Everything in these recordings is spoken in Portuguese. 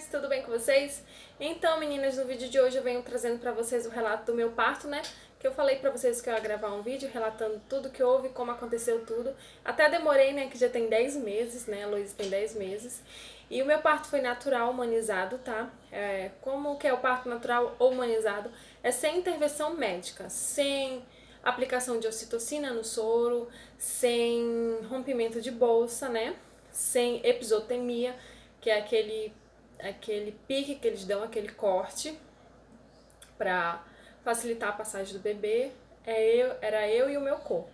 meninas, tudo bem com vocês? Então, meninas, no vídeo de hoje eu venho trazendo pra vocês o relato do meu parto, né? Que eu falei pra vocês que eu ia gravar um vídeo relatando tudo que houve, como aconteceu tudo. Até demorei, né, que já tem 10 meses, né? A Luísa tem 10 meses. E o meu parto foi natural, humanizado, tá? Como que é o parto natural ou humanizado? É sem intervenção médica, sem aplicação de ocitocina no soro, sem rompimento de bolsa, né? Sem episiotomia, que é aquele pique que eles dão, aquele corte para facilitar a passagem do bebê. Era eu e o meu corpo.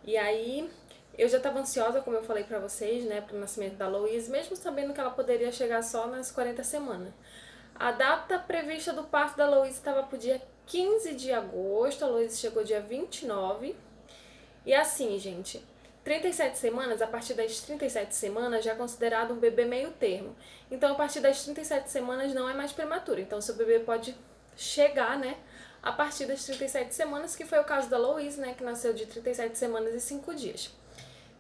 E aí eu já estava ansiosa, como eu falei pra vocês, né, pro nascimento da Louise, mesmo sabendo que ela poderia chegar só nas 40 semanas. A data prevista do parto da Louise estava pro dia 15 de agosto, a Louise chegou dia 29. E assim, gente, 37 semanas, a partir das 37 semanas já é considerado um bebê meio termo. Então, a partir das 37 semanas não é mais prematuro. Então, seu bebê pode chegar, né, a partir das 37 semanas, que foi o caso da Louise, né, que nasceu de 37 semanas e 5 dias.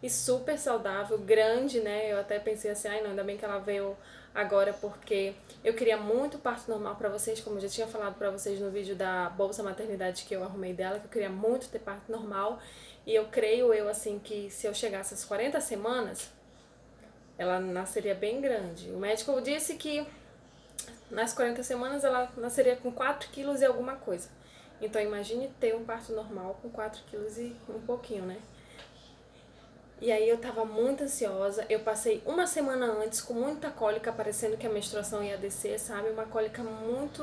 E super saudável, grande, né? Eu até pensei assim, ai não, ainda bem que ela veio agora, porque eu queria muito parto normal pra vocês, como eu já tinha falado pra vocês no vídeo da Bolsa Maternidade que eu arrumei dela, que eu queria muito ter parto normal. E eu creio, assim, que se eu chegasse às 40 semanas, ela nasceria bem grande. O médico disse que nas 40 semanas ela nasceria com 4 quilos e alguma coisa. Então imagine ter um parto normal com 4 quilos e um pouquinho, né? E aí eu tava muito ansiosa, eu passei uma semana antes com muita cólica, parecendo que a menstruação ia descer, sabe? Uma cólica muito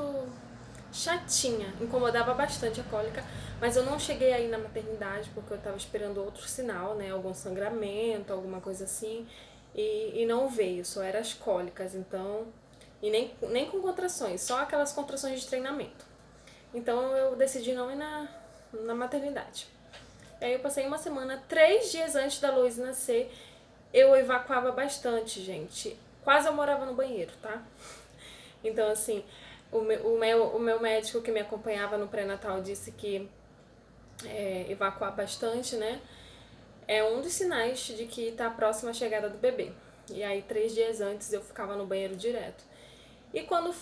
chatinha, incomodava bastante a cólica, mas eu não cheguei aí na maternidade porque eu tava esperando outro sinal, né? Algum sangramento, alguma coisa assim, e não veio, só eram as cólicas, então... E nem com contrações, só aquelas contrações de treinamento. Então eu decidi não ir na maternidade. Aí eu passei uma semana, 3 dias antes da Luísa nascer, eu evacuava bastante, gente. Quase eu morava no banheiro, tá? Então, assim, o meu médico que me acompanhava no pré-natal disse que evacuar bastante, né? É um dos sinais de que tá próxima a chegada do bebê. E aí, 3 dias antes, eu ficava no banheiro direto. E como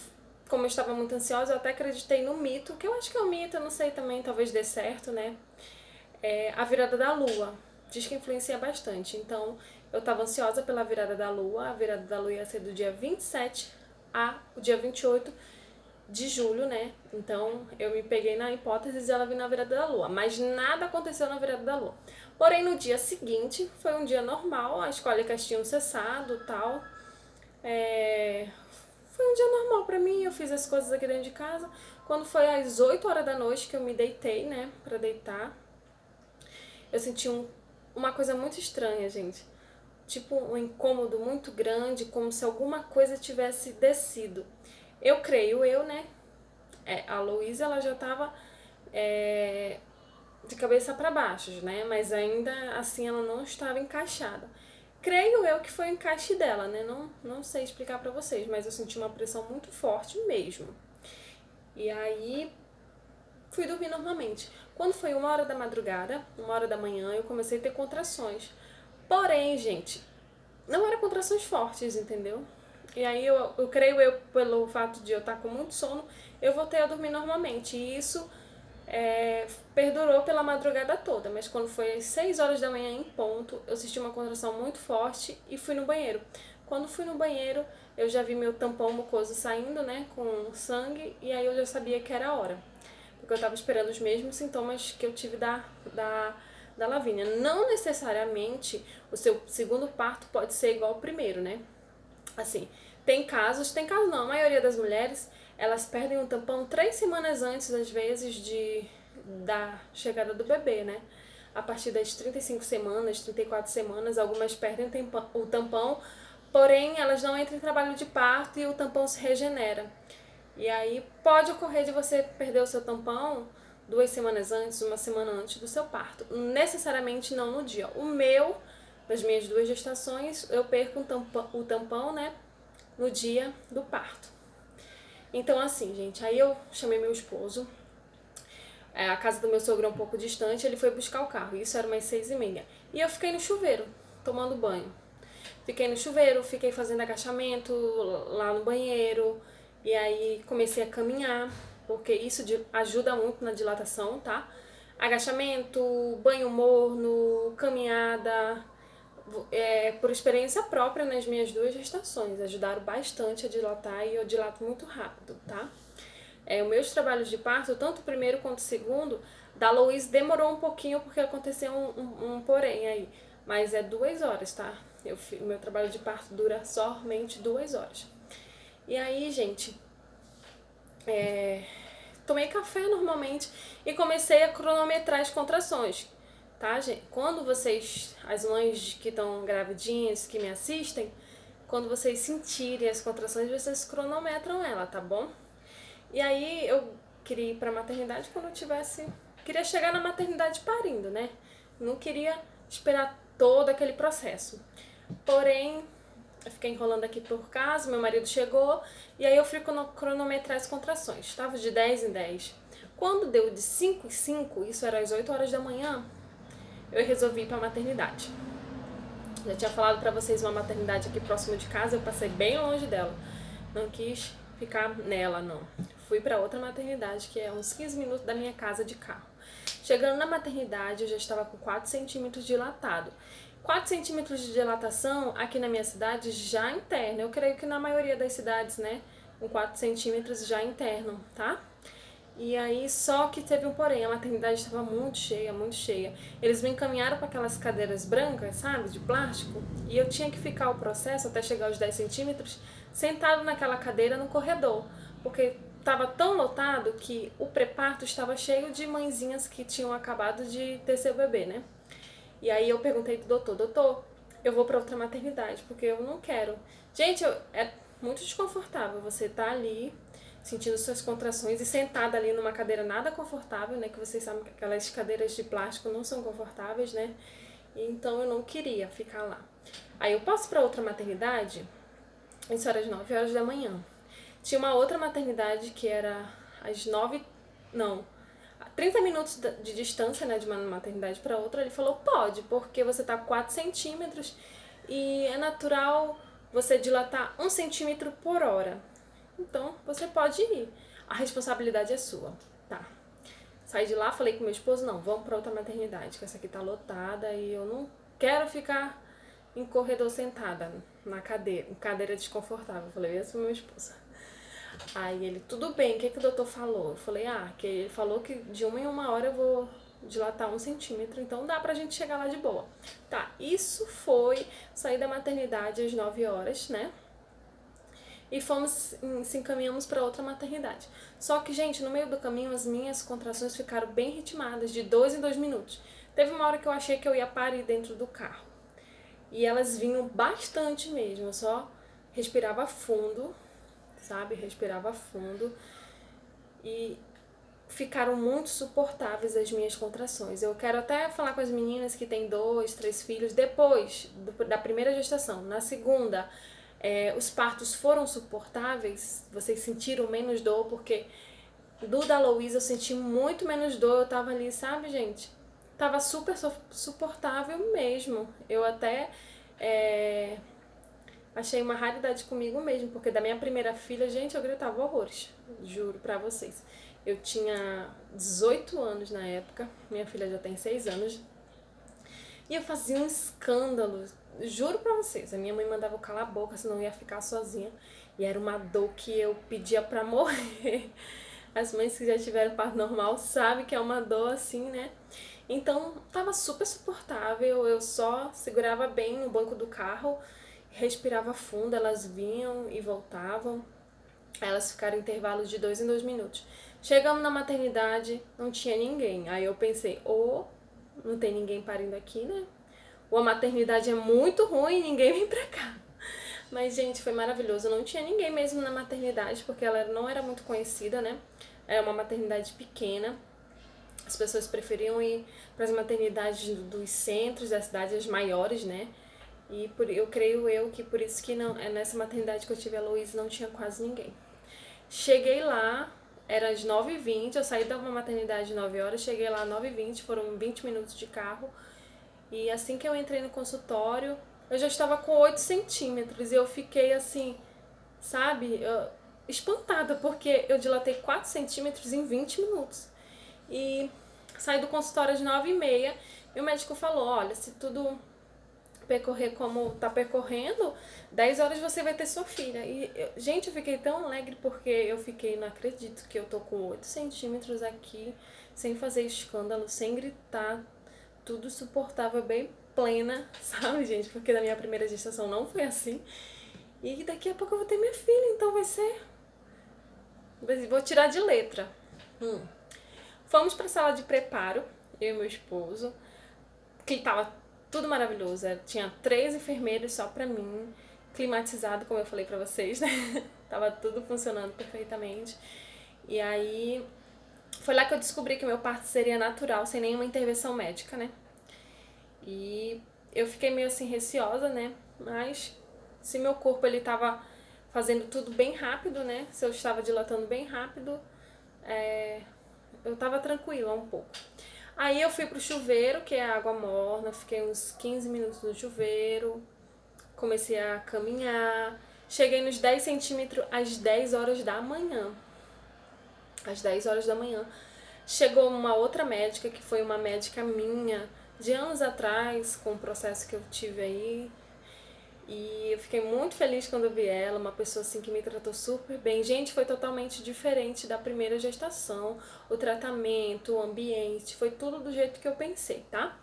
eu estava muito ansiosa, eu até acreditei no mito, que eu acho que é um mito, eu não sei também, talvez dê certo, né? A virada da lua. Diz que influencia bastante. Então, eu estava ansiosa pela virada da lua. A virada da lua ia ser do dia 27 a o dia 28 de julho, né? Então, eu me peguei na hipótese de ela vir na virada da lua. Mas nada aconteceu na virada da lua. Porém, no dia seguinte, foi um dia normal. As cólicas tinham cessado e tal. Foi um dia normal pra mim. Eu fiz as coisas aqui dentro de casa. Quando foi às 8 horas da noite que eu me deitei, né? Pra deitar, eu senti uma coisa muito estranha, gente. Tipo um incômodo muito grande, como se alguma coisa tivesse descido. Eu creio, né? A Luísa, ela já tava de cabeça para baixo, né? Mas ainda assim ela não estava encaixada. Creio eu que foi o encaixe dela, né? Não sei explicar pra vocês, mas eu senti uma pressão muito forte mesmo. E aí fui dormir normalmente. Quando foi 1 hora da madrugada, 1 hora da manhã, eu comecei a ter contrações. Porém, gente, não eram contrações fortes, entendeu? E aí eu creio pelo fato de eu estar com muito sono, eu voltei a dormir normalmente. E isso perdurou pela madrugada toda. Mas quando foi às 6 horas da manhã em ponto, eu senti uma contração muito forte e fui no banheiro. Quando fui no banheiro, eu já vi meu tampão mucoso saindo, né, com sangue, e aí eu já sabia que era a hora. Porque eu estava esperando os mesmos sintomas que eu tive da Lavínia. Não necessariamente o seu segundo parto pode ser igual ao primeiro, né? Assim, tem casos não, a maioria das mulheres, elas perdem o tampão 3 semanas antes, às vezes, da chegada do bebê, né? A partir das 35 semanas, 34 semanas, algumas perdem o tampão, porém elas não entram em trabalho de parto e o tampão se regenera. E aí pode ocorrer de você perder o seu tampão 2 semanas antes, 1 semana antes do seu parto. Necessariamente não no dia. O meu, das minhas 2 gestações, eu perco o tampão, né, no dia do parto. Então assim, gente, aí eu chamei meu esposo. A casa do meu sogro é um pouco distante, ele foi buscar o carro. Isso era umas 6h30. E eu fiquei no chuveiro, tomando banho. Fiquei no chuveiro, fiquei fazendo agachamento lá no banheiro, e aí comecei a caminhar, porque isso ajuda muito na dilatação, tá? Agachamento, banho morno, caminhada, por experiência própria nas minhas 2 gestações, ajudaram bastante a dilatar e eu dilato muito rápido, tá? Os meus trabalhos de parto, tanto o primeiro quanto o segundo, da Louise demorou um pouquinho porque aconteceu um porém aí, mas é 2 horas, tá? Meu trabalho de parto dura somente 2 horas. E aí, gente, tomei café normalmente e comecei a cronometrar as contrações, tá, gente? Quando vocês, as mães que estão gravidinhas, que me assistem, quando vocês sentirem as contrações, vocês cronometram ela, tá bom? E aí eu queria ir pra maternidade quando eu tivesse... Queria chegar na maternidade parindo, né? Não queria esperar todo aquele processo. Porém, eu fiquei enrolando aqui por casa, meu marido chegou, e aí eu fui cronometrar as contrações. Estava de 10 em 10. Quando deu de 5 em 5, isso era às 8 horas da manhã, eu resolvi ir pra maternidade. Já tinha falado pra vocês uma maternidade aqui próximo de casa, eu passei bem longe dela. Não quis ficar nela, não. Fui pra outra maternidade, que é uns 15 minutos da minha casa de carro. Chegando na maternidade, eu já estava com 4 centímetros dilatado. 4 centímetros de dilatação aqui na minha cidade já interna. Eu creio que na maioria das cidades, né, com 4 centímetros já internam, tá? E aí, só que teve um porém, a maternidade estava muito cheia, muito cheia. Eles me encaminharam para aquelas cadeiras brancas, sabe, de plástico, e eu tinha que ficar o processo até chegar aos 10 centímetros sentado naquela cadeira no corredor, porque estava tão lotado que o pré-parto estava cheio de mãezinhas que tinham acabado de ter seu bebê, né? E aí eu perguntei pro doutor, eu vou para outra maternidade, porque eu não quero. Gente, é muito desconfortável você tá ali sentindo suas contrações e sentada ali numa cadeira nada confortável, né? Que vocês sabem que aquelas cadeiras de plástico não são confortáveis, né? Então eu não queria ficar lá. Aí eu passo para outra maternidade, isso era às 9 horas da manhã. Tinha uma outra maternidade que era às 9, não, 30 minutos de distância, né, de uma maternidade para outra. Ele falou, pode, porque você tá 4 centímetros e é natural você dilatar 1 centímetro por hora. Então, você pode ir. A responsabilidade é sua. Tá. Saí de lá, falei com meu esposo, não, vamos pra outra maternidade, que essa aqui tá lotada e eu não quero ficar em corredor sentada na cadeira desconfortável. Eu falei isso pro meu esposo. Aí ele, tudo bem, o que o doutor falou? Eu falei, que ele falou que de 1 em 1 hora eu vou dilatar 1 centímetro, então dá pra gente chegar lá de boa. Tá, isso foi sair da maternidade às 9 horas, né? E se encaminhamos para outra maternidade. Só que, gente, no meio do caminho as minhas contrações ficaram bem ritmadas, de 2 em 2 minutos. Teve uma hora que eu achei que eu ia parir dentro do carro. E elas vinham bastante mesmo, eu só respirava fundo, sabe? Respirava fundo. E ficaram muito suportáveis as minhas contrações. Eu quero até falar com as meninas que têm 2, 3 filhos depois da primeira gestação. Na segunda, os partos foram suportáveis, vocês sentiram menos dor, porque do da Louise eu senti muito menos dor, eu tava ali, sabe, gente? Tava super suportável mesmo. Eu até achei uma raridade comigo mesmo, porque da minha primeira filha, gente, eu gritava horrores, juro pra vocês. Eu tinha 18 anos na época, minha filha já tem 6 anos, e eu fazia um escândalo, juro pra vocês. A minha mãe mandava eu calar a boca, senão eu ia ficar sozinha. E era uma dor que eu pedia pra morrer. As mães que já tiveram parto normal sabem que é uma dor assim, né? Então, tava super suportável. Eu só segurava bem no banco do carro, respirava fundo, elas vinham e voltavam. Elas ficaram em intervalos de 2 em 2 minutos. Chegamos na maternidade, não tinha ninguém. Aí eu pensei, não tem ninguém parindo aqui, né? Ou a maternidade é muito ruim e ninguém vem pra cá. Mas, gente, foi maravilhoso. Não tinha ninguém mesmo na maternidade, porque ela não era muito conhecida, né? É uma maternidade pequena. As pessoas preferiam ir para as maternidades dos centros da cidade, as maiores, né? E eu creio que por isso que nessa maternidade que eu tive a Louise não tinha quase ninguém. Cheguei lá, era às 9h20, eu saí da maternidade às 9 horas, cheguei lá às 9h20, foram 20 minutos de carro. E assim que eu entrei no consultório, eu já estava com 8 centímetros e eu fiquei assim, sabe, espantada, porque eu dilatei 4 centímetros em 20 minutos. E saí do consultório às 9h30 e o médico falou, olha, se tudo percorrer como tá percorrendo, 10 horas você vai ter sua filha. E, gente, eu fiquei tão alegre porque eu fiquei, não acredito que eu tô com 8 centímetros aqui, sem fazer escândalo, sem gritar, tudo suportável, bem plena, sabe, gente? Porque na minha primeira gestação não foi assim. E daqui a pouco eu vou ter minha filha, então vai ser... Vou tirar de letra. Fomos pra sala de preparo, eu e meu esposo, que tava tudo maravilhoso. Tinha 3 enfermeiros só pra mim, climatizado, como eu falei pra vocês, né? Tava tudo funcionando perfeitamente. E aí, foi lá que eu descobri que meu parto seria natural, sem nenhuma intervenção médica, né? E eu fiquei meio assim receosa, né? Mas se meu corpo ele tava fazendo tudo bem rápido, né? Se eu estava dilatando bem rápido, eu tava tranquila um pouco. Aí eu fui pro chuveiro, que é água morna, fiquei uns 15 minutos no chuveiro, comecei a caminhar, cheguei nos 10 centímetros às 10 horas da manhã. Às 10 horas da manhã. Chegou uma outra médica, que foi uma médica minha, de anos atrás, com o processo que eu tive aí. E eu fiquei muito feliz quando eu vi ela, uma pessoa assim que me tratou super bem. Gente, foi totalmente diferente da primeira gestação. O tratamento, o ambiente, foi tudo do jeito que eu pensei, tá?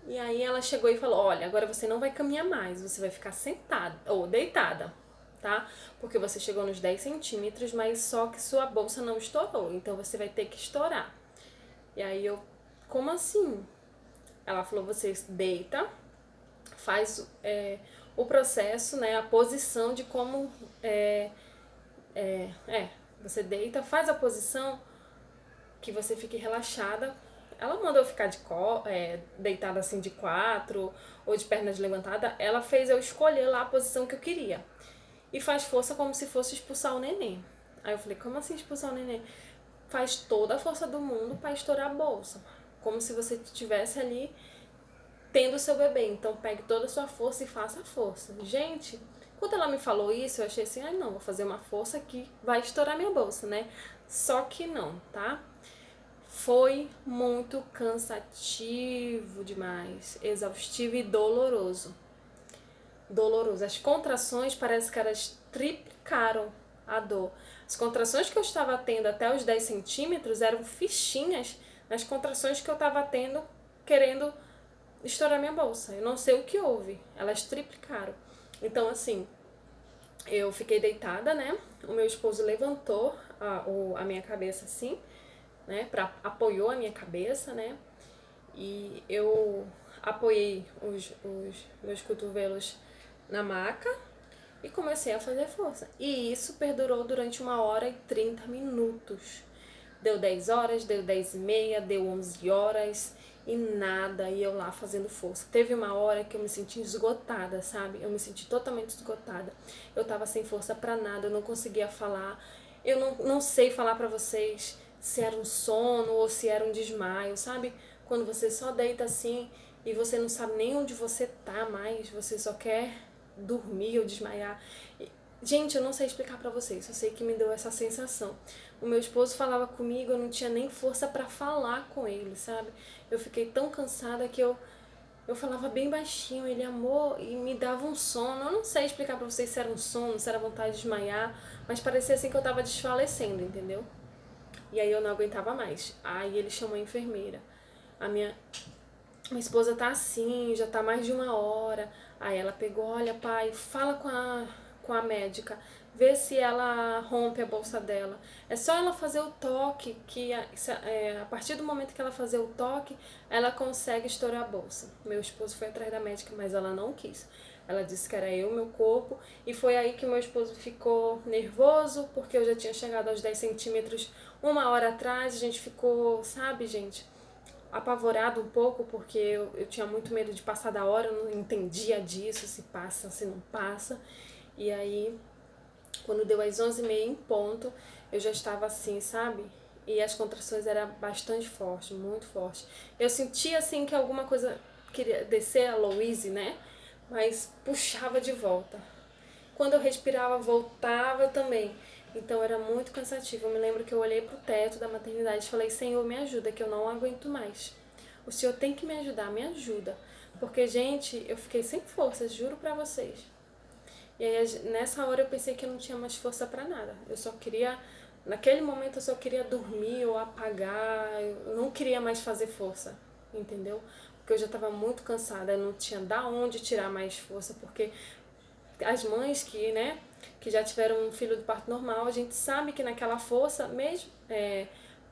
E aí ela chegou e falou, olha, agora você não vai caminhar mais, você vai ficar sentada ou deitada, tá? Porque você chegou nos 10 centímetros, mas só que sua bolsa não estourou, então você vai ter que estourar. E aí eu, como assim? Ela falou, você deita, faz o processo, né, a posição de como você deita, faz a posição que você fique relaxada. Ela mandou eu ficar deitada assim de 4 ou de pernas levantadas. Ela fez eu escolher lá a posição que eu queria. E faz força como se fosse expulsar o neném. Aí eu falei, como assim expulsar o neném? Faz toda a força do mundo para estourar a bolsa. Como se você estivesse ali tendo o seu bebê. Então pegue toda a sua força e faça a força. Gente, quando ela me falou isso, eu achei assim, não, vou fazer uma força que vai estourar minha bolsa, né? Só que não, tá? Foi muito cansativo demais, exaustivo e doloroso. Doloroso. As contrações parece que elas triplicaram a dor. As contrações que eu estava tendo até os 10 centímetros eram fichinhas nas contrações que eu estava tendo, querendo estourar minha bolsa. Eu não sei o que houve. Elas triplicaram. Então, assim, eu fiquei deitada, né? O meu esposo levantou a minha cabeça assim, né? Apoiou a minha cabeça, né? E eu apoiei os meus cotovelos na maca e comecei a fazer força. E isso perdurou durante 1h30. Deu 10 horas, deu 10h30, deu 11 horas e nada, e eu lá fazendo força. Teve uma hora que eu me senti esgotada, sabe? Eu me senti totalmente esgotada. Eu tava sem força pra nada, eu não conseguia falar. Eu não sei falar pra vocês se era um sono ou se era um desmaio, sabe? Quando você só deita assim e você não sabe nem onde você tá mais, você só quer dormir ou desmaiar. Gente, eu não sei explicar pra vocês, só sei que me deu essa sensação. O meu esposo falava comigo, eu não tinha nem força pra falar com ele, sabe? Eu fiquei tão cansada que eu falava bem baixinho, ele amor, e me dava um sono. Eu não sei explicar pra vocês se era um sono, se era vontade de desmaiar, mas parecia assim que eu tava desfalecendo, entendeu? E aí eu não aguentava mais. Aí ele chamou a enfermeira. A minha esposa tá assim, já tá mais de 1 hora. Aí ela pegou, olha pai, fala com a médica, vê se ela rompe a bolsa dela. É só ela fazer o toque, que a partir do momento que ela fazer o toque, ela consegue estourar a bolsa. Meu esposo foi atrás da médica, mas ela não quis. Ela disse que era eu, meu corpo, e foi aí que meu esposo ficou nervoso, porque eu já tinha chegado aos 10 centímetros 1 hora atrás, a gente ficou, sabe, gente, apavorado um pouco, porque eu tinha muito medo de passar da hora, eu não entendia disso, se passa, se não passa. E aí, quando deu às 11h30 em ponto, eu já estava assim, sabe? E as contrações eram bastante fortes, muito fortes. Eu sentia assim que alguma coisa queria descer, a Louise, né? mas puxava de volta. Quando eu respirava, voltava também. Então era muito cansativo. Eu me lembro que eu olhei pro teto da maternidade e falei: Senhor, me ajuda, que eu não aguento mais. O Senhor tem que me ajudar, me ajuda. Porque, gente, eu fiquei sem forças, juro pra vocês. E aí, nessa hora eu pensei que eu não tinha mais força pra nada. Eu só queria, naquele momento eu só queria dormir ou apagar. Eu não queria mais fazer força, entendeu? Porque eu já estava muito cansada, eu não tinha da onde tirar mais força, porque as mães que, né, que já tiveram um filho do parto normal, a gente sabe que naquela força, mesmo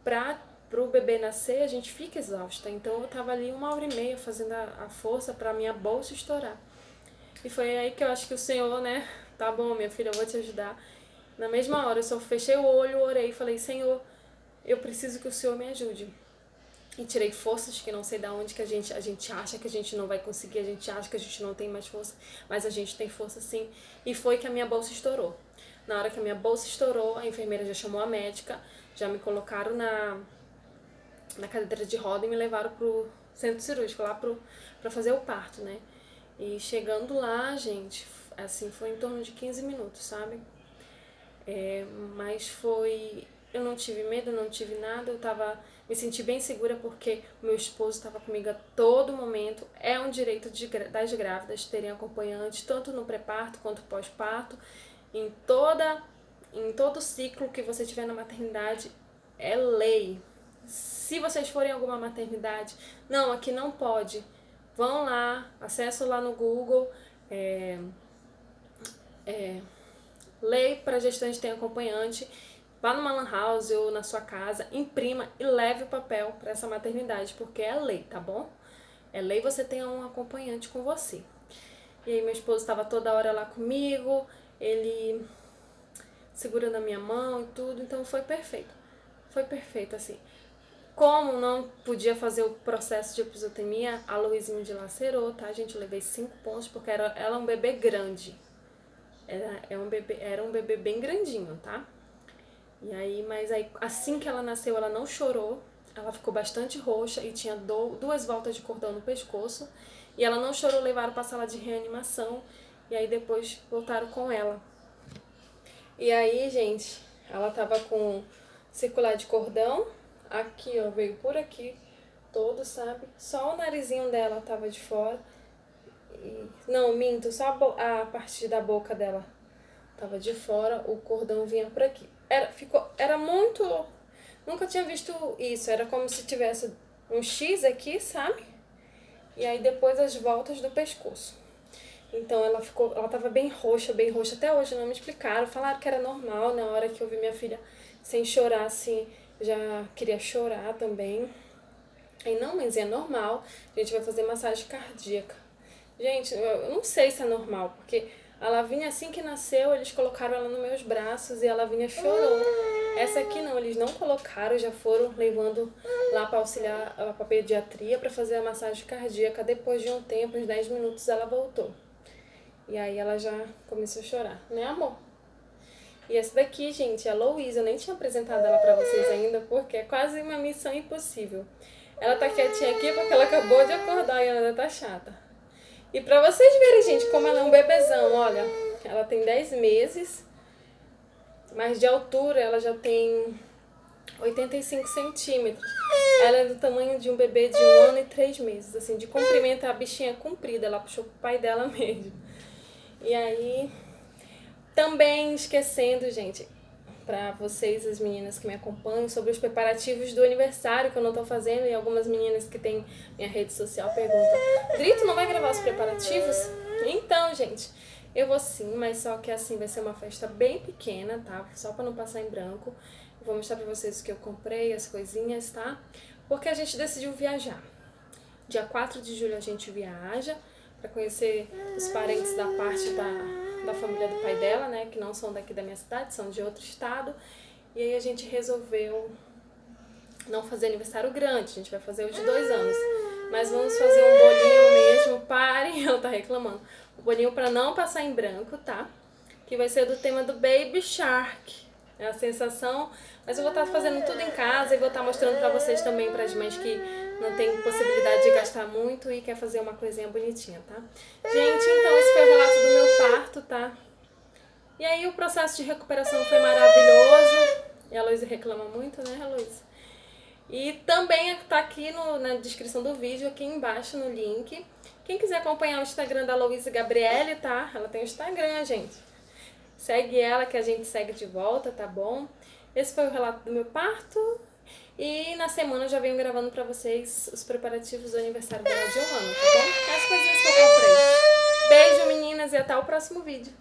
para o bebê nascer, a gente fica exausta. Então eu tava ali 1h30 fazendo a força para minha bolsa estourar. E foi aí que eu acho que o Senhor, né, tá bom, minha filha, eu vou te ajudar. Na mesma hora eu só fechei o olho, orei e falei: Senhor, eu preciso que o Senhor me ajude. E tirei forças que não sei da onde, que a gente acha que a gente não vai conseguir, a gente acha que a gente não tem mais força, mas a gente tem força sim. E foi que a minha bolsa estourou. Na hora que a minha bolsa estourou, a enfermeira já chamou a médica, já me colocaram na cadeira de roda e me levaram pro centro cirúrgico, lá pra fazer o parto, né? E chegando lá, gente, assim, foi em torno de 15 minutos, sabe? Mas foi... Eu não tive medo, não tive nada, me senti bem segura porque o meu esposo estava comigo a todo momento. É um direito das grávidas terem acompanhante, tanto no pré-parto quanto pós-parto. Em todo ciclo que você tiver na maternidade, é lei. Se vocês forem em alguma maternidade, não, aqui não pode. Vão lá, acessam lá no Google, lei para gestante ter acompanhante, vá numa lan house ou na sua casa, imprima e leve o papel para essa maternidade, porque é lei, tá bom? É lei você ter um acompanhante com você. E aí meu esposo estava toda hora lá comigo, ele segurando a minha mão e tudo, então foi perfeito. Foi perfeito, assim. Como não podia fazer o processo de episiotomia, a Luísa me dilacerou, tá, gente? Eu levei 5 pontos porque ela é um bebê grande. Era um bebê bem grandinho, tá? E aí, mas aí, assim que ela nasceu, ela não chorou. Ela ficou bastante roxa e tinha 2 voltas de cordão no pescoço. E ela não chorou, levaram pra sala de reanimação. E aí depois voltaram com ela. E aí, gente, ela tava com circular de cordão. Aqui, ó, veio por aqui todo, sabe? Só o narizinho dela tava de fora. Não, minto, só a parte da boca dela tava de fora, o cordão vinha por aqui. Era muito... Nunca tinha visto isso, era como se tivesse um X aqui, sabe? E aí depois as voltas do pescoço. Então ela tava bem roxa, até hoje não me explicaram, falaram que era normal, na hora que eu vi minha filha sem chorar, assim, já queria chorar também. Aí, não, mas é normal, a gente vai fazer massagem cardíaca. Gente, eu não sei se é normal, porque a Lavínia, assim que nasceu, eles colocaram ela nos meus braços e a Lavínia chorou. Essa aqui não, eles não colocaram, já foram levando lá para auxiliar, para pediatria, para fazer a massagem cardíaca. Depois de um tempo, uns 10 minutos, ela voltou. E aí ela já começou a chorar, né, amor? E essa daqui, gente, é a Louisa. Eu nem tinha apresentado ela pra vocês ainda, porque é quase uma missão impossível. Ela tá quietinha aqui porque ela acabou de acordar e ela ainda tá chata. E pra vocês verem, gente, como ela é um bebezão, olha. Ela tem 10 meses, mas de altura ela já tem 85 centímetros. Ela é do tamanho de um bebê de 1 ano e 3 meses. Assim, de comprimento, a bichinha é comprida. Ela puxou pro pai dela mesmo. E aí... Também esquecendo, gente, pra vocês, as meninas que me acompanham, sobre os preparativos do aniversário que eu não tô fazendo, e algumas meninas que têm minha rede social perguntam: Dri, tu não vai gravar os preparativos? Então, gente, eu vou sim, mas só que assim vai ser uma festa bem pequena, tá? Só pra não passar em branco. Eu vou mostrar pra vocês o que eu comprei, as coisinhas, tá? Porque a gente decidiu viajar. Dia 4 de julho a gente viaja pra conhecer os parentes da parte da família do pai dela, né, que não são daqui da minha cidade, são de outro estado. E aí a gente resolveu não fazer aniversário grande, a gente vai fazer o de 2 anos. Mas vamos fazer um bolinho mesmo, parem, ela tá reclamando. Um bolinho pra não passar em branco, tá? Que vai ser do tema do Baby Shark. É a sensação, mas eu vou estar fazendo tudo em casa e vou estar mostrando pra vocês também, para as mães que não tem possibilidade de gastar muito e quer fazer uma coisinha bonitinha, tá? Gente, então esse foi o relato do meu parto, tá? E aí o processo de recuperação foi maravilhoso. E a Luísa reclama muito, né, Luísa? E também tá aqui na descrição do vídeo, aqui embaixo no link. Quem quiser acompanhar o Instagram da Luísa Gabriele, tá? Ela tem o Instagram, gente. Segue ela que a gente segue de volta, tá bom? Esse foi o relato do meu parto. E na semana eu já venho gravando pra vocês os preparativos do aniversário dela de 1 ano, tá bom? As coisinhas que eu comprei. Beijo, meninas, e até o próximo vídeo.